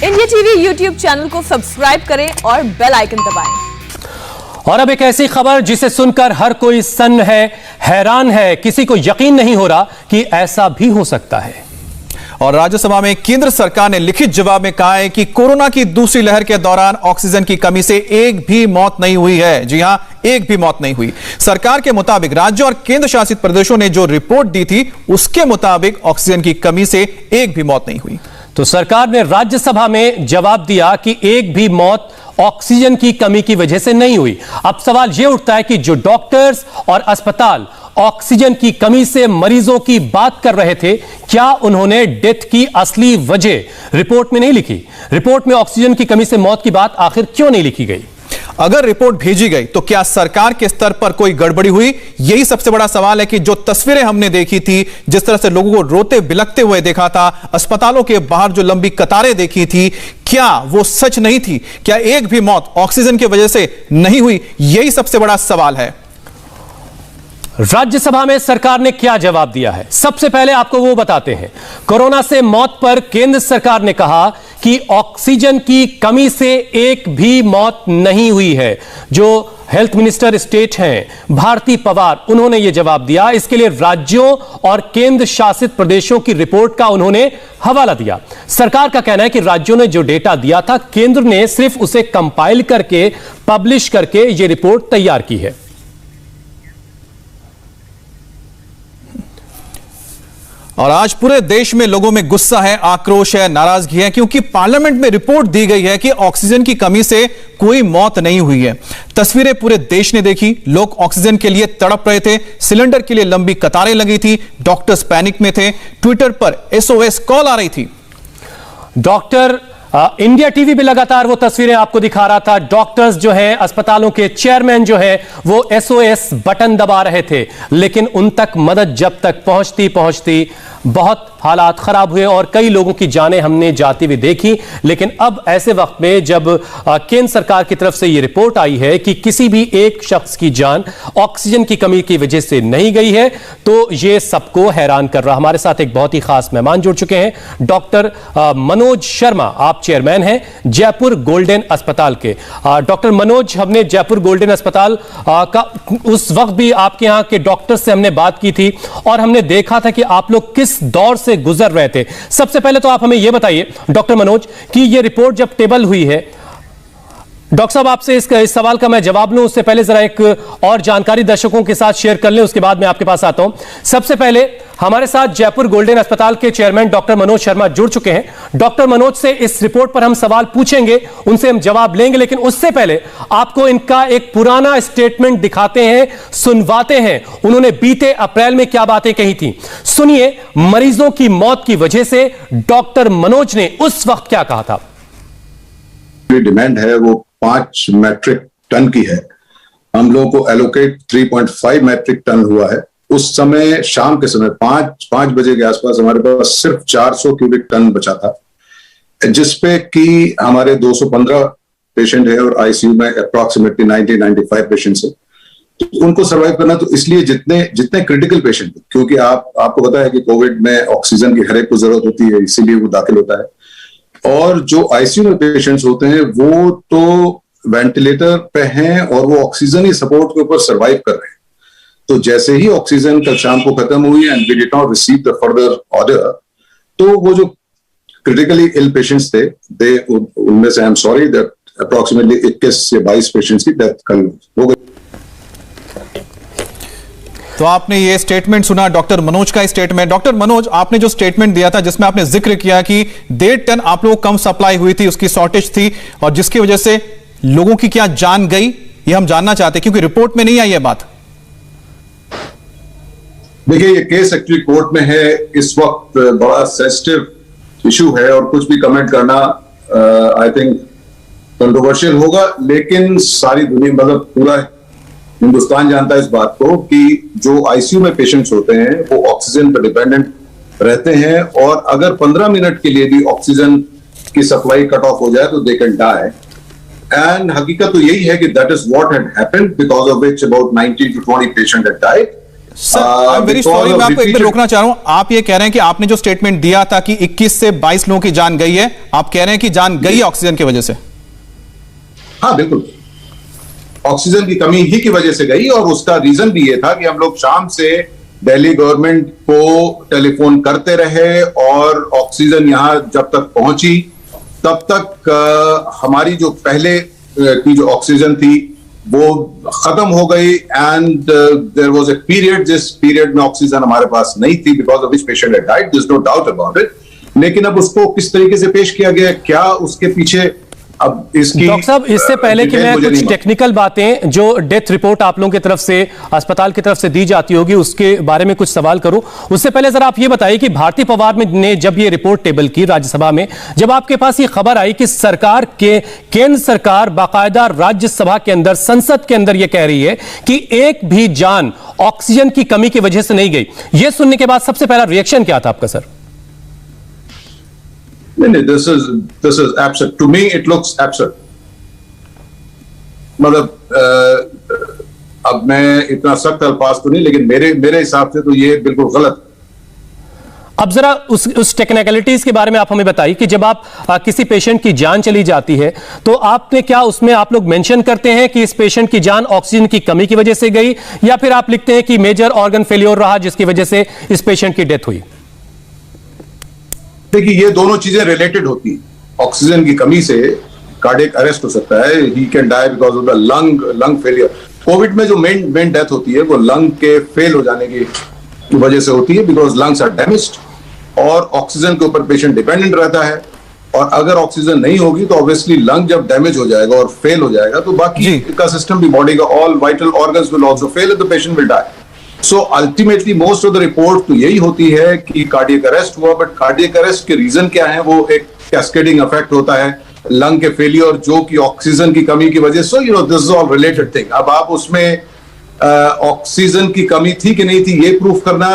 India TV YouTube channel को subscribe करें और बेल आइकन दबाएं। और अब एक ऐसी खबर जिसे सुनकर हर कोई सन्न है, हैरान है, किसी को यकीन नहीं हो रहा कि ऐसा भी हो सकता है। और राज्यसभा में केंद्र सरकार ने लिखित जवाब में कहा है कि कोरोना की दूसरी लहर के दौरान ऑक्सीजन की कमी से एक भी मौत नहीं हुई है। जी हां, एक भी मौत नहीं हुई। सरकार के मुताबिक राज्यों और केंद्र शासित प्रदेशों ने जो रिपोर्ट दी थी उसके मुताबिक ऑक्सीजन की कमी से एक भी मौत नहीं हुई। तो सरकार ने राज्यसभा में जवाब दिया कि एक भी मौत ऑक्सीजन की कमी की वजह से नहीं हुई। अब सवाल यह उठता है कि जो डॉक्टर्स और अस्पताल ऑक्सीजन की कमी से मरीजों की बात कर रहे थे, क्या उन्होंने डेथ की असली वजह रिपोर्ट में नहीं लिखी? रिपोर्ट में ऑक्सीजन की कमी से मौत की बात आखिर क्यों नहीं लिखी गई? अगर रिपोर्ट भेजी गई तो क्या सरकार के स्तर पर कोई गड़बड़ी हुई? यही सबसे बड़ा सवाल है कि जो तस्वीरें हमने देखी थी, जिस तरह से लोगों को रोते बिलखते हुए देखा था, अस्पतालों के बाहर जो लंबी कतारें देखी थी, क्या वो सच नहीं थी? क्या एक भी मौत ऑक्सीजन की वजह से नहीं हुई? यही सबसे बड़ा सवाल है। राज्यसभा में सरकार ने क्या जवाब दिया है, सबसे पहले आपको वो बताते हैं। कोरोना से मौत पर केंद्र सरकार ने कहा कि ऑक्सीजन की कमी से एक भी मौत नहीं हुई है। जो हेल्थ मिनिस्टर स्टेट हैं भारती पवार, उन्होंने यह जवाब दिया। इसके लिए राज्यों और केंद्र शासित प्रदेशों की रिपोर्ट का उन्होंने हवाला दिया। सरकार का कहना है कि राज्यों ने जो डेटा दिया था, केंद्र ने सिर्फ उसे कंपाइल करके पब्लिश करके यह रिपोर्ट तैयार की है। और आज पूरे देश में लोगों में गुस्सा है, आक्रोश है, नाराजगी है, क्योंकि पार्लियामेंट में रिपोर्ट दी गई है कि ऑक्सीजन की कमी से कोई मौत नहीं हुई है। तस्वीरें पूरे देश ने देखी। लोग ऑक्सीजन के लिए तड़प रहे थे, सिलेंडर के लिए लंबी कतारें लगी थी, डॉक्टर्स पैनिक में थे, ट्विटर पर SOS कॉल आ रही थी। डॉक्टर इंडिया टीवी पे लगातार वो तस्वीरें आपको दिखा रहा था। डॉक्टर्स जो हैं, अस्पतालों के चेयरमैन जो हैं, वो SOS बटन दबा रहे थे, लेकिन उन तक मदद जब तक पहुंचती बहुत हालात खराब हुए और कई लोगों की जानें हमने जाती हुई देखी। लेकिन अब ऐसे वक्त में जब केंद्र सरकार की तरफ से यह रिपोर्ट आई है कि किसी भी एक शख्स की जान ऑक्सीजन की कमी की वजह से नहीं गई है, तो यह सबको हैरान कर रहा। हमारे साथ एक बहुत ही खास मेहमान जुड़ चुके हैं, डॉक्टर मनोज शर्मा। आप चेयरमैन हैं जयपुर गोल्डन अस्पताल के। डॉक्टर मनोज, हमने जयपुर गोल्डन अस्पताल का उस वक्त भी आपके यहां के डॉक्टर से हमने बात की थी और हमने देखा था कि आप लोग किस दौर से गुजर रहे थे। सबसे पहले तो आप हमें यह बताइए डॉक्टर मनोज कि यह रिपोर्ट जब टेबल हुई है, डॉक्टर साहब आपसे इस सवाल का मैं जवाब लूं उससे पहले जरा एक और जानकारी दर्शकों के साथ शेयर कर लें, उसके बाद मैं आपके पास आता हूं। सबसे पहले हमारे साथ जयपुर गोल्डन अस्पताल के चेयरमैन डॉक्टर मनोज शर्मा जुड़ चुके हैं। डॉक्टर मनोज से इस रिपोर्ट पर हम सवाल पूछेंगे, उनसे हम जवाब लेंगे, लेकिन उससे पहले आपको इनका एक पुराना स्टेटमेंट दिखाते हैं, सुनवाते हैं। उन्होंने बीते अप्रैल में क्या बातें कही थी, सुनिए। मरीजों की मौत की वजह से डॉक्टर मनोज ने उस वक्त क्या कहा था। डिमांड है वो 5 मैट्रिक टन की है। हम लोगों को एलोकेट 3.5 मैट्रिक टन हुआ है। उस समय शाम के समय 5 बजे के आसपास हमारे पास सिर्फ 400 क्यूबिक टन बचा था, जिसपे कि हमारे 215 पेशेंट है और आईसीयू में अप्रोक्सीमेटली 90-95 पेशेंट्स है। तो उनको सर्वाइव करना, तो इसलिए जितने क्रिटिकल पेशेंट, क्योंकि आपको पता है कि कोविड में ऑक्सीजन की हर एक को जरूरत होती है, इसीलिए वो दाखिल होता है। और जो आईसीयू में पेशेंट्स होते हैं वो तो वेंटिलेटर पे हैं और वो ऑक्सीजन ही सपोर्ट के ऊपर सर्वाइव कर रहे हैं। तो जैसे ही ऑक्सीजन कल शाम को खत्म हुई and we did not receive the further order, तो वो जो क्रिटिकली इल पेशेंट्स थे, उनमें से I am sorry that approximately 21 या 22 पेशेंट्स की डेथ कल हो गई। तो आपने ये स्टेटमेंट सुना, डॉक्टर मनोज का स्टेटमेंट। डॉक्टर मनोज, आपने जो स्टेटमेंट दिया था जिसमें आपने जिक्र किया कि 1.5 टन आप लोगों को कम सप्लाई हुई थी, उसकी शॉर्टेज थी और जिसकी वजह से लोगों की क्या जान गई, ये हम जानना चाहते हैं, क्योंकि रिपोर्ट में नहीं आई है बात। देखिए, ये केस एक्चुअली कोर्ट में है, इस वक्त बड़ा सेंसिटिव इशू है और कुछ भी कमेंट करना आई थिंक कंट्रोवर्शियल होगा। लेकिन सारी दुनिया, मतलब पूरा हिंदुस्तान जानता है इस बात को कि जो आईसीयू में पेशेंट्स होते हैं वो ऑक्सीजन पर डिपेंडेंट रहते हैं और अगर 15 मिनट के लिए भी ऑक्सीजन की सप्लाई कट ऑफ हो जाए तो दे कैन डाई। एंड हकीकत तो यही है कि that is what had happened, because of which about 19 to 20 patient had died. Sir I am very sorry, मैं आपको एक बार रोकना चाह रहा हूं। आप ये कह रहे हैं कि आपने जो स्टेटमेंट दिया था कि 21 से 22 लोगों की जान गई है, आप कह रहे हैं कि जान गई है ऑक्सीजन की वजह से? हाँ बिल्कुल, ऑक्सीजन की कमी ही की वजह से गई, और उसका रीजन भी ये था कि हम लोग शाम से दिल्ली गवर्नमेंट को टेलीफोन करते रहे, और ऑक्सीजन यहां जब तक पहुंची तब तक हमारी जो पहले की जो ऑक्सीजन थी वो खत्म हो गई, and there was a period, जिस पीरियड में ऑक्सीजन हमारे पास नहीं थी, because of which patient had died, there is no doubt about it. लेकिन अब उसको किस तरीके से पेश किया गया, क्या उसके पीछे अब इसकी, डॉक्टर साहब, इससे पहले कि मैं कुछ टेक्निकल बातें जो डेथ रिपोर्ट आप लोगों की तरफ से, अस्पताल की तरफ से दी जाती होगी, उसके बारे में कुछ सवाल करूं, उससे पहले जरा आप ये बताइए कि भारती पवार ने जब ये रिपोर्ट टेबल की राज्यसभा में, जब आपके पास ये खबर आई कि सरकार के, केंद्र सरकार बाकायदा राज्यसभा के अंदर, संसद के अंदर ये कह रही है कि एक भी जान ऑक्सीजन की कमी की वजह से नहीं गई, ये सुनने के बाद सबसे पहला रिएक्शन क्या था आपका सर? नहीं, this is absurd. To me, it looks absurd. मतलब अब मैं इतना सख्त अल्फाज तो नहीं, लेकिन मेरे हिसाब से तो ये बिल्कुल गलत। अब जरा उस टेक्निकलिटीज के बारे में आप हमें बताइए कि जब आप किसी पेशेंट की जान चली जाती है तो आपने क्या उसमें आप लोग मेंशन करते हैं कि इस पेशेंट की जान ऑक्सीजन की कमी की वजह से गई, या फिर आप लिखते हैं कि मेजर ऑर्गन फेलियर रहा जिसकी वजह से इस पेशेंट की डेथ हुई? देखिए, ये दोनों चीजें रिलेटेड होती हैं। ऑक्सीजन की कमी से कार्डियक अरेस्ट हो सकता है, he can die because of the lung failure. Covid में जो मेन डेथ होती है वो लंग के फेल हो जाने की वजह से होती है, बिकॉज लंग्स आर डैमेज्ड, और ऑक्सीजन के ऊपर पेशेंट डिपेंडेंट रहता है, और अगर ऑक्सीजन नहीं होगी तो ऑब्वियसली लंग जब डैमेज हो जाएगा और फेल हो जाएगा तो बाकी का सिस्टम भी, बॉडी का all vital organs will also fail, the patient will die. So ultimately most of the report तो यही होती है कि कार्डियक अरेस्ट हुआ, बट कार्डियक अरेस्ट के रीजन क्या है, वो एक कैस्केडिंग इफेक्ट होता है, लंग के फेलियर जो कि ऑक्सीजन की कमी की वजह से, you know this is all related thing. अब आप उसमें ऑक्सीजन की कमी थी कि नहीं थी ये प्रूफ करना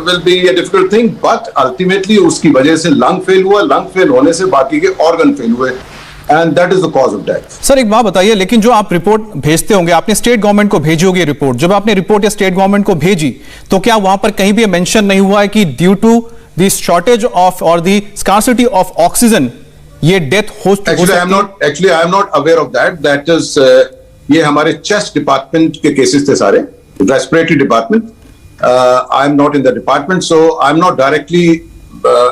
will be a difficult thing, but ultimately उसकी वजह से लंग फेल हुआ, लंग फेल होने से बाकी के ऑर्गन फेल हुए, and that is the cause of death. Sir एक बात बताइए, लेकिन जो आप रिपोर्ट भेजते होंगे, आपने स्टेट गवर्नमेंट को भेजी होगी रिपोर्ट, जब आपने रिपोर्ट या स्टेट गवर्नमेंट को भेजी तो क्या वहां पर कहीं भी मेंशन नहीं हुआ है कि due to the shortage of और द स्कार्सिटी ऑफ ऑक्सीजन ये डेथ हो सकती है? Actually, I am not aware of that. That is, ये हमारे चेस्ट डिपार्टमेंट के केसेस थे सारे, respiratory department. I am not in the department, so I am not directly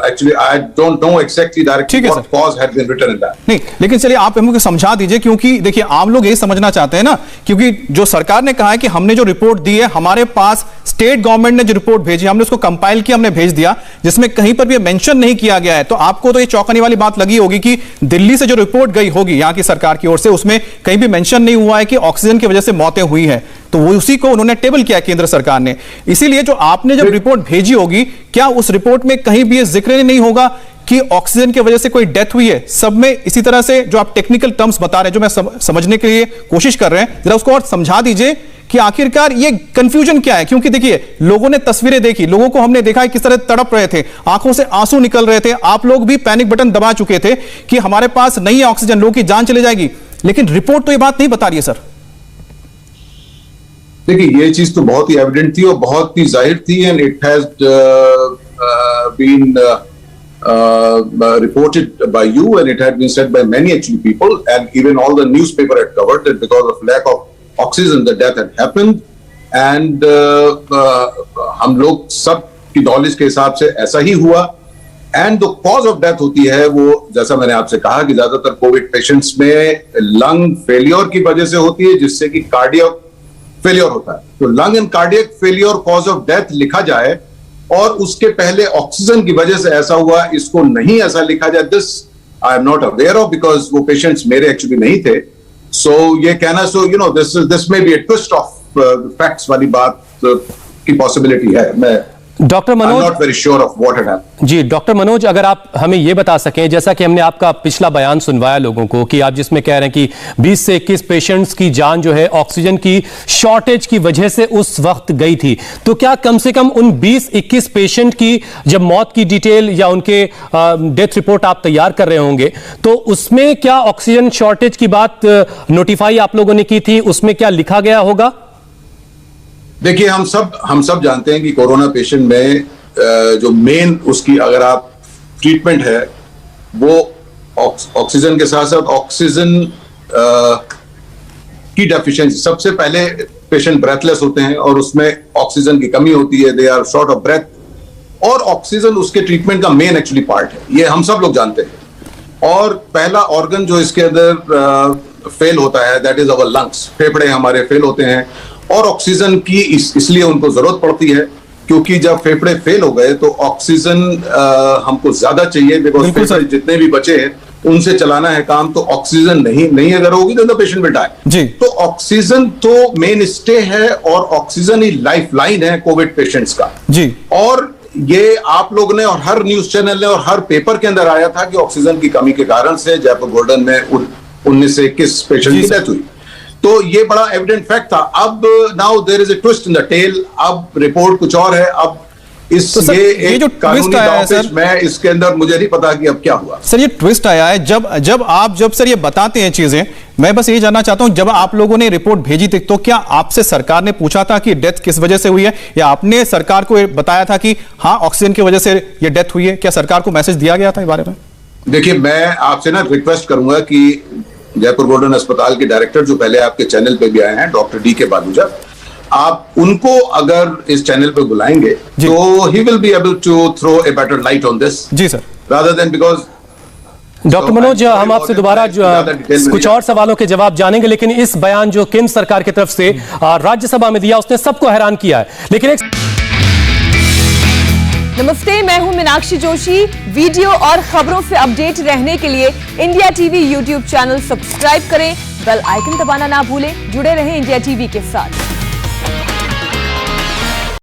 actually I don't know exactly directly what cause had been written in that. नहीं, लेकिन चलिए आप हमको समझा दीजिए, क्योंकि देखिए आम लोग यही समझना चाहते हैं ना, क्योंकि जो सरकार ने कहा है कि हमने जो रिपोर्ट दी है, हमारे पास स्टेट गवर्नमेंट ने जो रिपोर्ट भेजी, हमने उसको कंपाइल किया, हमने भेज दिया, जिसमें कहीं पर भी मेंशन नहीं किया गया है, तो आपको तो ये चौंकाने वाली बात लगी होगी कि दिल्ली से जो रिपोर्ट गई होगी यहाँ की सरकार की ओर से, उसमें कहीं भी मेंशन नहीं हुआ है कि ऑक्सीजन की वजह से मौतें हुई हैं, तो वो उसी को उन्होंने टेबल किया केंद्र सरकार ने। इसीलिए जो आपने जब रिपोर्ट भेजी होगी, क्या उस रिपोर्ट में कहीं भी ये जिक्र नहीं होगा कि ऑक्सीजन की वजह से कोई डेथ हुई है? सब में इसी तरह से जो आप टेक्निकल टर्म्स बता रहे हैं, जो मैं समझने के लिए कोशिश कर रहे हैं, जरा उसको और समझा दीजिए कि आखिरकार ये कंफ्यूजन क्या है। क्योंकि देखिए लोगों ने तस्वीरें देखी, लोगों को हमने देखा किस तरह तड़प रहे थे, आंखों से आंसू निकल रहे थे, आप लोग भी पैनिक बटन दबा चुके थे कि हमारे पास नहीं है ऑक्सीजन, लोगों की जान चली जाएगी, लेकिन रिपोर्ट तो ये बात नहीं बता रही है सर। देखिए ये चीज तो बहुत ही एविडेंट थी और बहुत ही जाहिर थी, and it has been reported by you, and it had been said by many actually people, and even all the newspaper had covered that because of lack of oxygen the death had happened, and हम लोग सब की knowledge के हिसाब से ऐसा ही हुआ, and the cause of death होती है वो, जैसा मैंने आपसे कहा कि ज्यादातर कोविड पेशेंट्स में लंग फेलियर की वजह से होती है, जिससे कि कार्डियक फेलियर होता है। तो lung and cardiac failure cause of death लिखा जाए, और उसके पहले ऑक्सीजन की वजह से ऐसा हुआ, इसको नहीं ऐसा लिखा जाए, this I am not aware of, because वो पेशेंट्स मेरे एक्चुअली नहीं थे। सो ये कहना, so you know this may be a twist of facts वाली बात की पॉसिबिलिटी है। मैं doctor Manoj, not very sure of what had happened. जी डॉक्टर मनोज, अगर आप हमें यह बता सकें, जैसा कि हमने आपका पिछला बयान सुनवाया लोगों को, कि आप जिसमें कह रहे हैं कि 20 से 21 पेशेंट्स की जान जो है ऑक्सीजन की शॉर्टेज की वजह से उस वक्त गई थी, तो क्या कम से कम उन 20-21 पेशेंट की जब मौत की डिटेल या उनके डेथ रिपोर्ट आप तैयार कर रहे होंगे, तो उसमें क्या ऑक्सीजन शॉर्टेज की बात नोटिफाई आप लोगों ने की थी, उसमें क्या लिखा गया होगा? देखिए, हम सब जानते हैं कि कोरोना पेशेंट में जो मेन उसकी अगर आप ट्रीटमेंट है वो ऑक्सीजन के साथ साथ ऑक्सीजन की डेफिशिएंसी। सबसे पहले पेशेंट ब्रेथलेस होते हैं और उसमें ऑक्सीजन की कमी होती है, they are short of breath, और ऑक्सीजन उसके ट्रीटमेंट का मेन एक्चुअली पार्ट है, ये हम सब लोग जानते हैं। और पहला ऑर्गन जो इसके अंदर फेल होता है दैट इज अवर लंग्स, फेफड़े हमारे फेल होते हैं और ऑक्सीजन की इसलिए उनको जरूरत पड़ती है क्योंकि जब फेफड़े फेल हो गए तो ऑक्सीजन हमको ज्यादा चाहिए, बिकॉज फेफड़े जितने भी बचे हैं उनसे चलाना है काम, तो ऑक्सीजन नहीं अगर होगी तो पेशेंट विल डाई जी। तो ऑक्सीजन तो मेन स्टे है और ऑक्सीजन ही लाइफ लाइन है कोविड पेशेंट्स का जी। और ये आप लोग ने और हर न्यूज चैनल ने और हर पेपर के अंदर आया था कि ऑक्सीजन की कमी के कारण से जयपुर गोल्डन में 19 से 21 पेशेंट की डेथ हुई, तो ये बड़ा एविडेंट फैक्ट था। अब now there is a twist in the tale, अब रिपोर्ट कुछ और है। अब तो ये जो ट्विस्ट आया है सर, मैं इसके अंदर मुझे नहीं पता कि अब क्या हुआ सर। ये ट्विस्ट आया है जब सर ये बताते हैं चीजें, मैं बस ये जानना चाहता हूं, जब आप लोगों ने रिपोर्ट भेजी थी तो क्या आपसे सरकार ने पूछा था कि डेथ किस वजह से हुई है, या आपने सरकार को बताया था कि हाँ ऑक्सीजन की वजह से ये डेथ हुई है? क्या सरकार को मैसेज दिया गया था इस बारे में? देखिए, मैं आपसे ना रिक्वेस्ट करूंगा कि जयपुर गोल्डन अस्पताल के डायरेक्टर जो पहले आपके चैनल पे भी आए हैं, डॉक्टर डी.के. बालूजा, आप उनको अगर इस चैनल पे बुलाएंगे तो he will be able to throw a better light on this जी sir, rather than because. Doctor Manoj, हम आपसे दोबारा कुछ और सवालों के जवाब जानेंगे, लेकिन इस बयान जो केंद्र सरकार की तरफ से राज्यसभा में दिया उसने सबको हैरान किया है। लेकिन नमस्ते, मैं हूं मीनाक्षी जोशी। वीडियो और खबरों से अपडेट रहने के लिए India TV YouTube channel subscribe करें, बेल आइकन दबाना ना भूलें। जुड़े रहें इंडिया टीवी के साथ।